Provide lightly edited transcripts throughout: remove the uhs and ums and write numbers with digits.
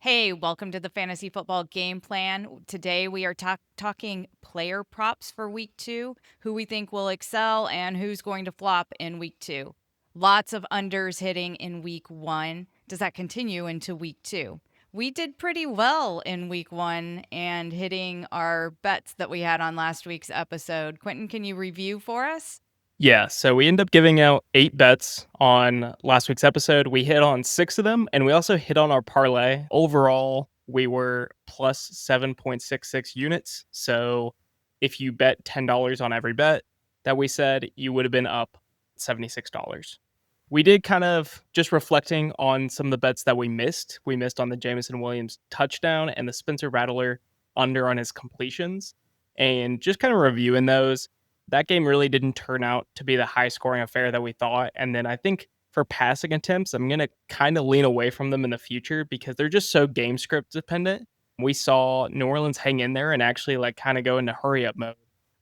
Hey, welcome to the Fantasy Football Game Plan. Today we are talking player props for week 2, who we think will excel and who's going to flop in week 2. Lots of unders hitting in week 1. Does that continue into week 2? We did pretty well in week 1 and hitting our bets that we had on last week's episode. Quinten, can you review for us? Yeah, so we end up giving out 8 bets on last week's episode. We hit on 6 of them, and we also hit on our parlay. Overall, we were plus 7.66 units. So if you bet $10 on every bet that we said, you would have been up $76. We did kind of just reflecting on some of the bets that we missed. We missed on the Jameson Williams touchdown and the Spencer Rattler under on his completions. And just kind of reviewing those, that game really didn't turn out to be the high scoring affair that we thought. And then I think for passing attempts, I'm going to kind of lean away from them in the future because they're just so game script dependent. We saw New Orleans hang in there and actually like kind of go into hurry up mode,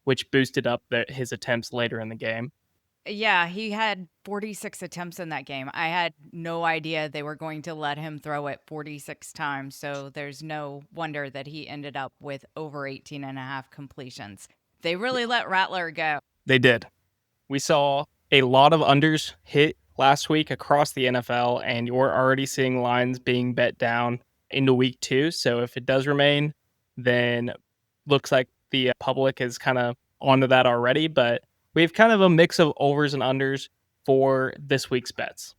which boosted up his attempts later in the game. Yeah, he had 46 attempts in that game. I had no idea they were going to let him throw it 46 times. So there's no wonder that he ended up with over 18 and a half completions. They really let Rattler go. They did. We saw a lot of unders hit last week across the NFL, and you're already seeing lines being bet down into week 2. So if it does remain, then looks like the public is kind of onto that already. But we have kind of a mix of overs and unders for this week's bets.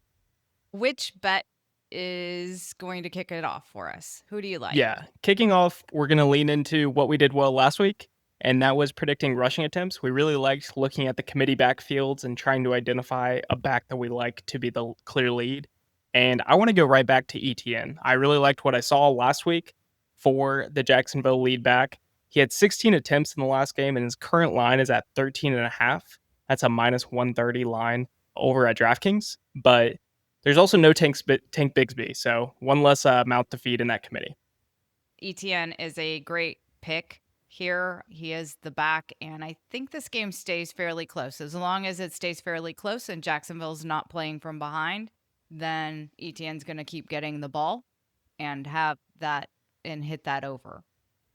Which bet is going to kick it off for us? Who do you like? Yeah, kicking off, we're going to lean into what we did well last week, and that was predicting rushing attempts. We really liked looking at the committee backfields and trying to identify a back that we like to be the clear lead. And I want to go right back to Etienne. I really liked what I saw last week for the Jacksonville lead back. He had 16 attempts in the last game, and his current line is at 13 and a half. That's a minus 130 line over at DraftKings. But there's also no Tank Bigsby, so one less mouth to feed in that committee. Etienne is a great pick here. He is the back, and I think this game stays fairly close. As long as it stays fairly close and Jacksonville's not playing from behind, then Etienne's going to keep getting the ball and have that and hit that over.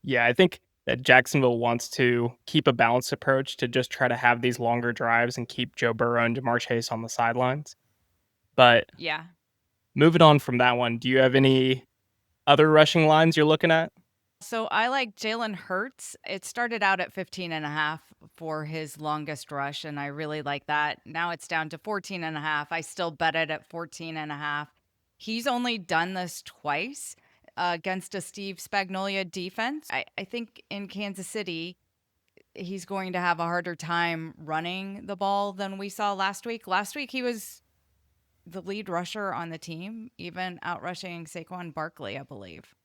Yeah, I think that Jacksonville wants to keep a balanced approach to just try to have these longer drives and keep Joe Burrow and Jamar Chase on the sidelines. But Yeah. moving on from that one, do you have any other rushing lines you're looking at? So I like Jalen Hurts. It started out at 15 and a half for his longest rush, and I really like that. Now it's down to 14 and a half. I still bet it at 14 and a half. He's only done this twice against a Steve Spagnuolo defense. I think in Kansas City, he's going to have a harder time running the ball than we saw last week. Last week, he was the lead rusher on the team, even outrushing Saquon Barkley, I believe.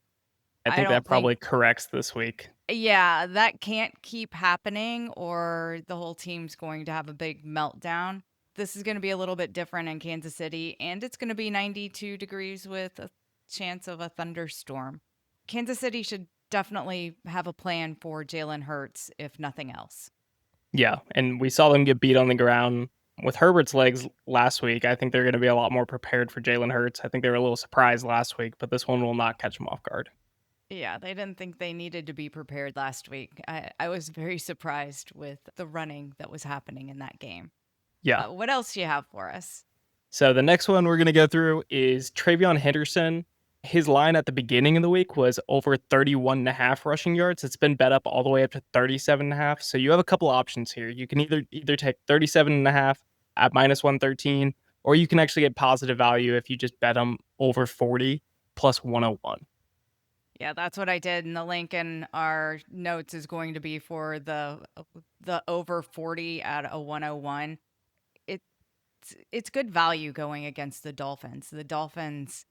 I I think that don't think probably corrects this week. Yeah, that can't keep happening or the whole team's going to have a big meltdown. This is going to be a little bit different in Kansas City, and it's going to be 92 degrees with a chance of a thunderstorm. Kansas City should definitely have a plan for Jalen Hurts, if nothing else. Yeah, and we saw them get beat on the ground with Herbert's legs last week. I think they're going to be a lot more prepared for Jalen Hurts. I think they were a little surprised last week, but this one will not catch them off guard. Yeah, they didn't think they needed to be prepared last week. I was very surprised with the running that was happening in that game. Yeah. What else do you have for us? So the next one we're going to go through is TreVeyon Henderson. His line at the beginning of the week was over 31 and a half rushing yards. It's been bet up all the way up to 37 and a half. So you have a couple options here. You can either take 37 and a half at minus 113, or you can actually get positive value if you just bet them over 40 plus 101. Yeah, that's what I did. And the link in our notes is going to be for the over 40 at a 101. It's it's good value going against the Dolphins. The Dolphins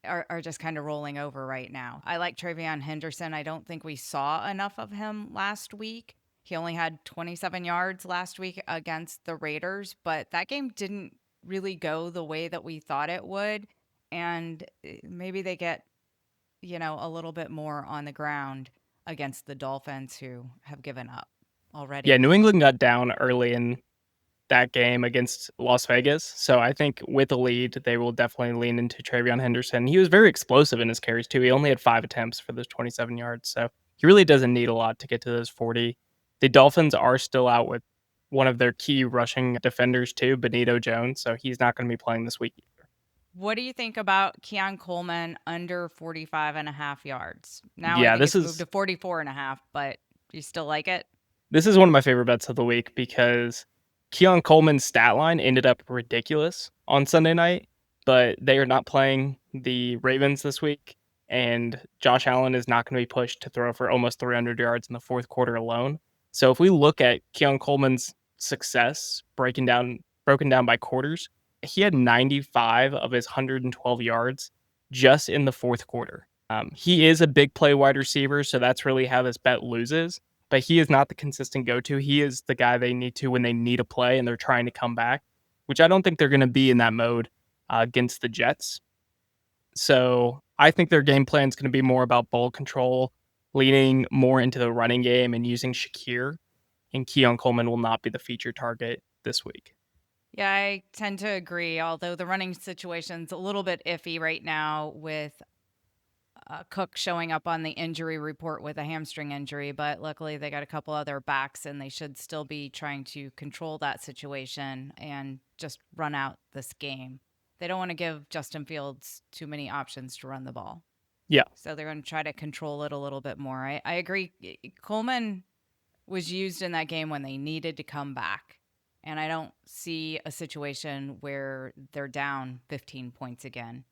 are just kind of rolling over right now. I like TreVeyon Henderson. I don't think we saw enough of him last week. He only had 27 yards last week against the Raiders, but that game didn't really go the way that we thought it would. And maybe they get a little bit more on the ground against the Dolphins who have given up Yeah, already. New England got down early in that game against Las Vegas. So I think with a lead, they will definitely lean into TreVeyon Henderson. He was very explosive in his carries too. He only had 5 attempts for those 27 yards. So he really doesn't need a lot to get to those 40. The Dolphins are still out with one of their key rushing defenders too, Benito Jones. So he's not going to be playing this week either. What do you think about Keon Coleman under 45.5 yards? Now I Yeah, think this it's moved is to 44.5, but do you still like it? this is one of my favorite bets of the week because Keon Coleman's stat line ended up ridiculous on Sunday night, but they are not playing the Ravens this week, and Josh Allen is not going to be pushed to throw for almost 300 yards in the fourth quarter alone. So if we look at Keon Coleman's success broken down by quarters, he had 95 of his 112 yards just in the fourth quarter. He is a big play wide receiver, so that's really how this bet loses, but he is not the consistent go-to. He is the guy they need to when they need a play and they're trying to come back, which I don't think they're going to be in that mode against the Jets. So I think their game plan is going to be more about ball control, leaning more into the running game and using Shakir. And Keon Coleman will not be the feature target this week. Yeah, I tend to agree, although the running situation's a little bit iffy right now with Cook showing up on the injury report with a hamstring injury, but luckily they got a couple other backs and they should still be trying to control that situation and just run out this game. They don't want to give Justin Fields too many options to run the ball. Yeah. So they're going to try to control it a little bit more. I agree. Coleman was used in that game when they needed to come back. And I don't see a situation where they're down 15 points again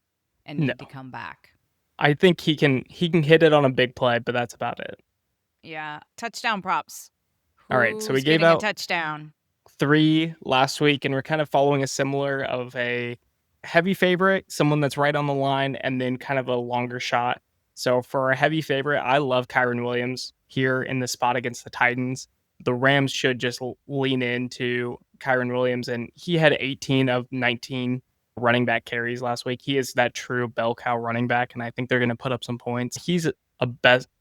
and No. need to come back. I think he can hit it on a big play, but that's about it. Yeah. Touchdown props. All right. So we Who's gave getting a out touchdown? 3 last week, and we're kind of following a similar of a heavy favorite, someone that's right on the line, and then kind of a longer shot. So for a heavy favorite, I love Kyren Williams here in the spot against the Titans. The Rams should just lean into Kyren Williams, and he had 18 of 19 running back carries last week. He is that true bell cow running back, and I think they're going to put up some points. He's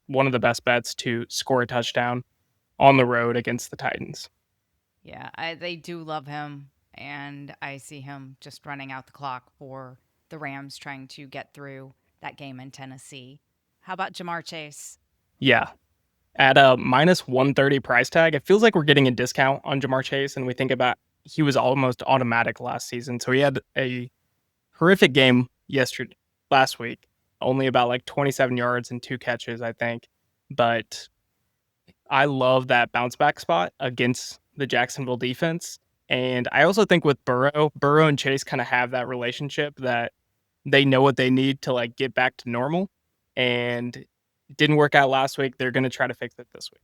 one of the best bets to score a touchdown on the road against the Titans. Yeah, they do love him. And I see him just running out the clock for the Rams trying to get through that game in Tennessee. How about Jamar Chase? Yeah, at a minus 130 price tag, it feels like we're getting a discount on Jamar Chase. And we think about he was almost automatic last season. So he had a horrific game last week, only about like 27 yards and 2 catches, I think. But I love that bounce back spot against the Jacksonville defense. And I also think with Burrow and Chase kind of have that relationship that they know what they need to like get back to normal. And it didn't work out last week. They're going to try to fix it this week.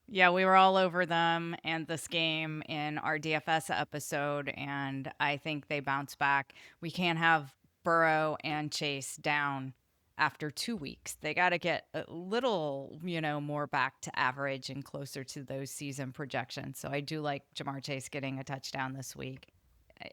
Yeah, we were all over them and this game in our DFS episode, and I think they bounce back. We can't have Burrow and Chase down after 2 weeks. They got to get a little, more back to average and closer to those season projections. So I do like Jamar Chase getting a touchdown this week,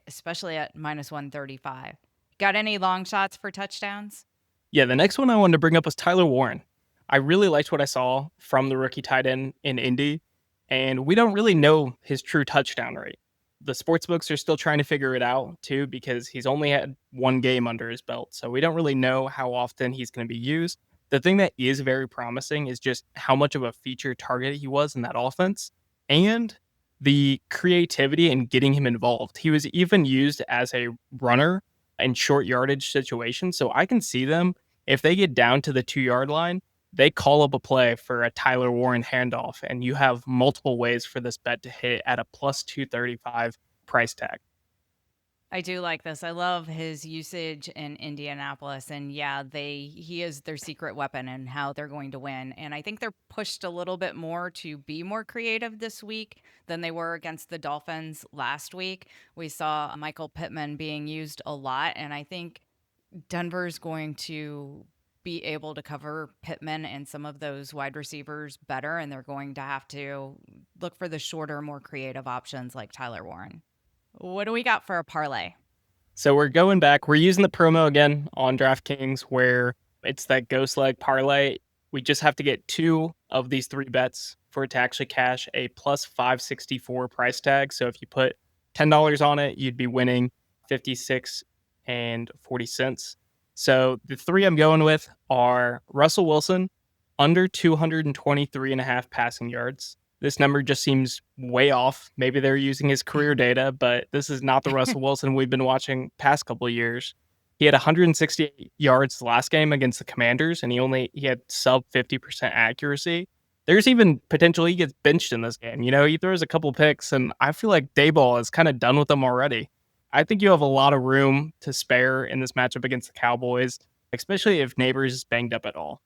especially at minus 135. Got any long shots for touchdowns? Yeah, the next one I wanted to bring up was Tyler Warren. I really liked what I saw from the rookie tight end in Indy, and we don't really know his true touchdown rate. The sportsbooks are still trying to figure it out too because he's only had 1 game under his belt, so we don't really know how often he's going to be used. The thing that is very promising is just how much of a feature target he was in that offense and the creativity in getting him involved. He was even used as a runner in short yardage situations, so I can see them if they get down to the 2-yard line, they call up a play for a Tyler Warren handoff, and you have multiple ways for this bet to hit at a plus 235 price tag. I do like this. I love his usage in Indianapolis. And yeah, he is their secret weapon and how they're going to win. And I think they're pushed a little bit more to be more creative this week than they were against the Dolphins last week. We saw Michael Pittman being used a lot. And I think Denver's going to be able to cover Pittman and some of those wide receivers better. And they're going to have to look for the shorter, more creative options like Tyler Warren. What do we got for a parlay? So we're going back. We're using the promo again on DraftKings where it's that ghost leg parlay. We just have to get 2 of these 3 bets for it to actually cash a plus 564 price tag. So if you put $10 on it, you'd be winning 56 and 40 cents. So the three I'm going with are Russell Wilson, under 223 and a half passing yards. This number just seems way off. Maybe they're using his career data, but this is not the Russell Wilson we've been watching past couple of years. He had 168 yards last game against the Commanders, and he had sub 50% accuracy. There's even potential he gets benched in this game. He throws a couple picks, and I feel like Daboll is kind of done with them already. I think you have a lot of room to spare in this matchup against the Cowboys, especially if Neighbors is banged up at all.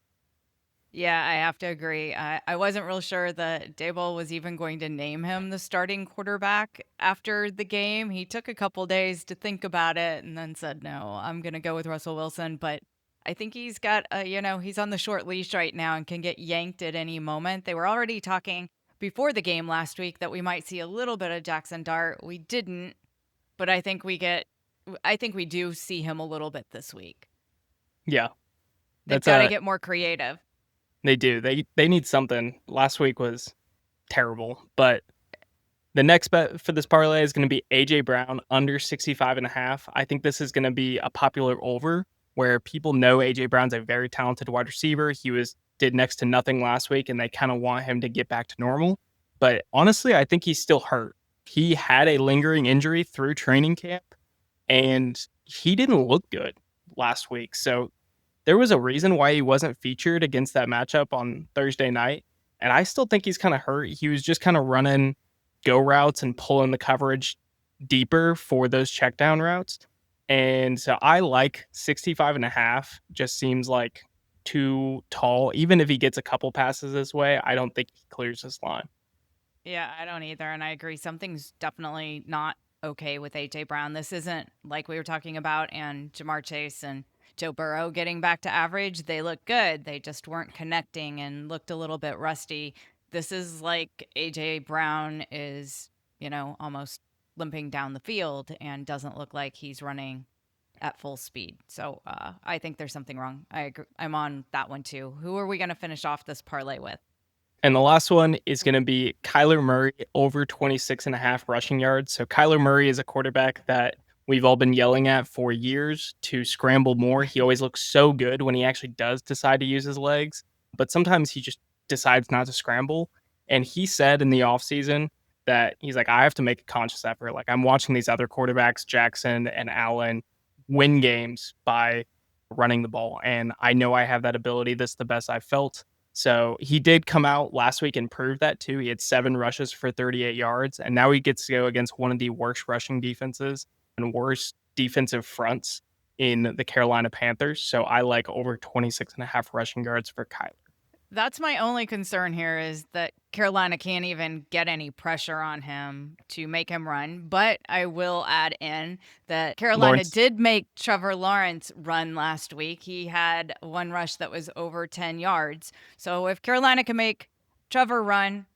Yeah, I have to agree. I wasn't real sure that Daboll was even going to name him the starting quarterback after the game. He took a couple days to think about it and then said, no, I'm going to go with Russell Wilson. But I think he's got, he's on the short leash right now and can get yanked at any moment. They were already talking before the game last week that we might see a little bit of Jackson Dart. We didn't, but I think we do see him a little bit this week. Yeah. They've got to get more creative. They do. They need something. Last week was terrible, but the next bet for this parlay is going to be AJ Brown under 65 and a half. I think this is going to be a popular over where people know AJ Brown's a very talented wide receiver. Did next to nothing last week, and they kind of want him to get back to normal. But honestly, I think he's still hurt. He had a lingering injury through training camp, and he didn't look good last week. So there was a reason why he wasn't featured against that matchup on Thursday night. And I still think he's kind of hurt. He was just kind of running go routes and pulling the coverage deeper for those check down routes. And so I like 65 and a half. Just seems like too tall. Even if he gets a couple passes this way, I don't think he clears this line. Yeah, I don't either. And I agree. Something's definitely not okay with AJ Brown. This isn't like we were talking about and Jamar Chase and Joe Burrow getting back to average. They look good. They just weren't connecting and looked a little bit rusty. This is like AJ Brown is, almost limping down the field and doesn't look like he's running at full speed. So I think there's something wrong. I agree. I'm on that one too. Who are we going to finish off this parlay with? And the last one is going to be Kyler Murray over 26 and a half rushing yards. So Kyler Murray is a quarterback that we've all been yelling at for years to scramble more. He always looks so good when he actually does decide to use his legs, but sometimes he just decides not to scramble. And he said in the offseason that he's like, I have to make a conscious effort. Like, I'm watching these other quarterbacks, Jackson and Allen, win games by running the ball. And I know I have that ability. This is the best I've felt. So he did come out last week and prove that too. He had 7 rushes for 38 yards, and now he gets to go against one of the worst rushing defenses and worst defensive fronts in the Carolina Panthers. So I like over 26 and a half rushing yards for Kyler. That's my only concern here is that Carolina can't even get any pressure on him to make him run. But I will add in that Carolina did make Trevor Lawrence run last week. He had one rush that was over 10 yards. So if Carolina can make Trevor run,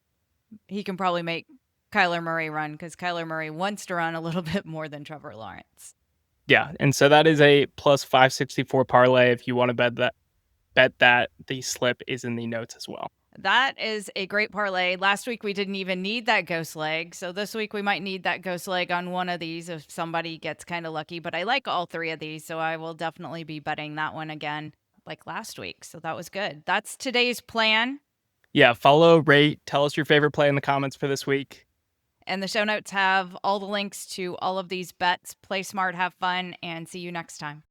he can probably make Kyler Murray run because Kyler Murray wants to run a little bit more than Trevor Lawrence. Yeah, and so that is a plus 564 parlay if you want to bet that. The slip is in the notes as well. That is a great parlay. Last week we didn't even need that ghost leg. So this week we might need that ghost leg on one of these if somebody gets kind of lucky. But I like all 3 of these, so I will definitely be betting that one again like last week. So that was good. That's today's plan. Yeah, follow, rate, tell us your favorite play in the comments for this week. And the show notes have all the links to all of these bets. Play smart, have fun, and see you next time.